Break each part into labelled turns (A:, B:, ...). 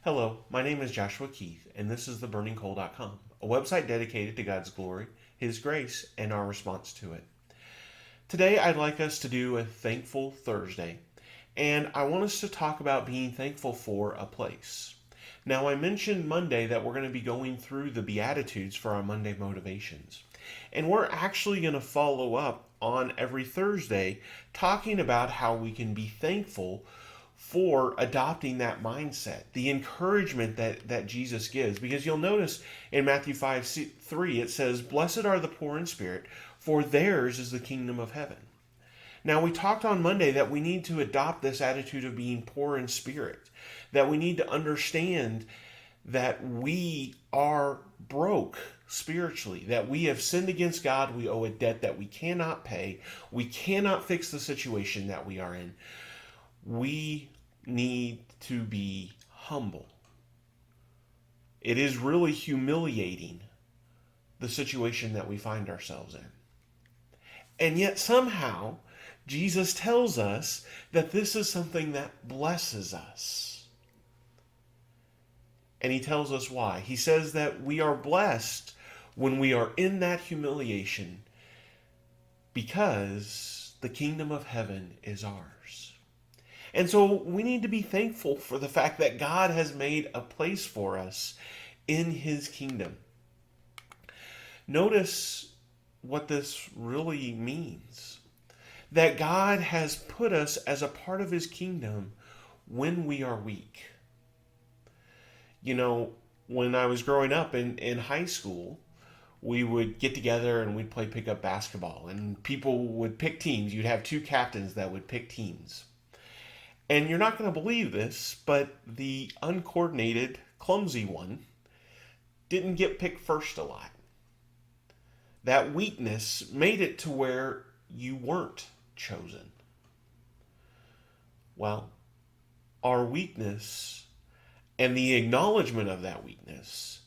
A: Hello, my name is Joshua Keith, and this is theburningcoal.com, a website dedicated to God's glory, His grace, and our response to it. Today, I'd like us to do a Thankful Thursday, and I want us to talk about being thankful for a place. Now, I mentioned Monday that we're going to be going through the Beatitudes for our Monday motivations, and we're actually going to follow up on every Thursday talking about how we can be thankful for adopting that mindset, the encouragement that Jesus gives. Because you'll notice in Matthew 5:3, it says, "Blessed are the poor in spirit, for theirs is the kingdom of heaven." Now, we talked on Monday that we need to adopt this attitude of being poor in spirit, that we need to understand that we are broke spiritually, that we have sinned against God, we owe a debt that we cannot pay, we cannot fix the situation that we are in. We need to be humble. It is really humiliating, the situation that we find ourselves in. And yet somehow, Jesus tells us that this is something that blesses us. And he tells us why. He says that we are blessed when we are in that humiliation because the kingdom of heaven is ours. And so we need to be thankful for the fact that God has made a place for us in his kingdom. Notice what this really means. That God has put us as a part of his kingdom when we are weak. You know, when I was growing up in high school, we would get together and we'd play pickup basketball. And people would pick teams. You'd have two captains that would pick teams. And you're not going to believe this, but the uncoordinated, clumsy one didn't get picked first a lot. That weakness made it to where you weren't chosen. Well, our weakness and the acknowledgement of that weakness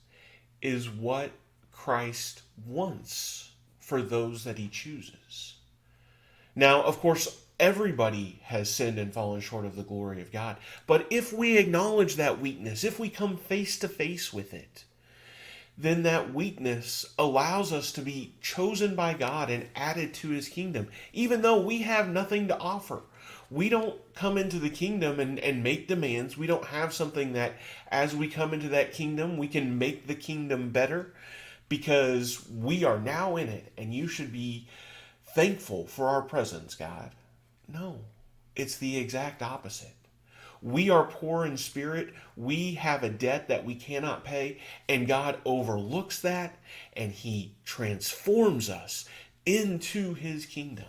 A: is what Christ wants for those that he chooses. Now, of course, everybody has sinned and fallen short of the glory of God. But if we acknowledge that weakness, if we come face to face with it, then that weakness allows us to be chosen by God and added to his kingdom, even though we have nothing to offer. We don't come into the kingdom and make demands. We don't have something that as we come into that kingdom, we can make the kingdom better because we are now in it and you should be thankful for our presence, God. No, it's the exact opposite. We are poor in spirit. We have a debt that we cannot pay, and God overlooks that, and he transforms us into his kingdom.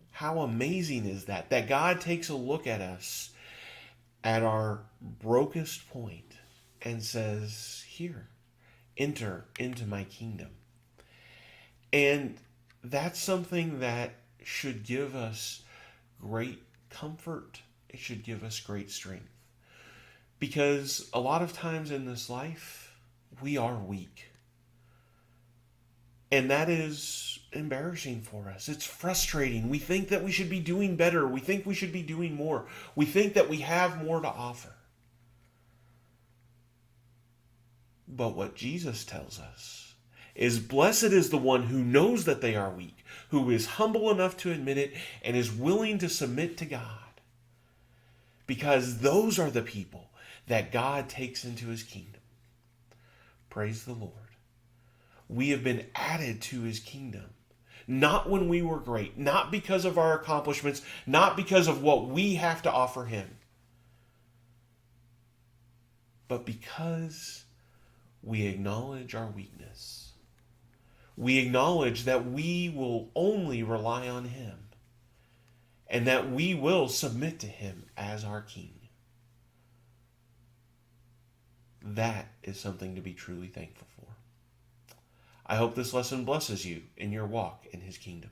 A: How amazing is that? That God takes a look at us at our brokest point and says, "Here, enter into my kingdom." And that's something that should give us great comfort. It should give us great strength. Because a lot of times in this life, we are weak. And that is embarrassing for us. It's frustrating. We think that we should be doing better. We think we should be doing more. We think that we have more to offer. But what Jesus tells us is blessed is the one who knows that they are weak, who is humble enough to admit it, and is willing to submit to God. Because those are the people that God takes into his kingdom. Praise the Lord. We have been added to his kingdom. Not when we were great, not because of our accomplishments, not because of what we have to offer him, but because we acknowledge our weakness. We acknowledge that we will only rely on him and that we will submit to him as our king. That is something to be truly thankful for. I hope this lesson blesses you in your walk in his kingdom.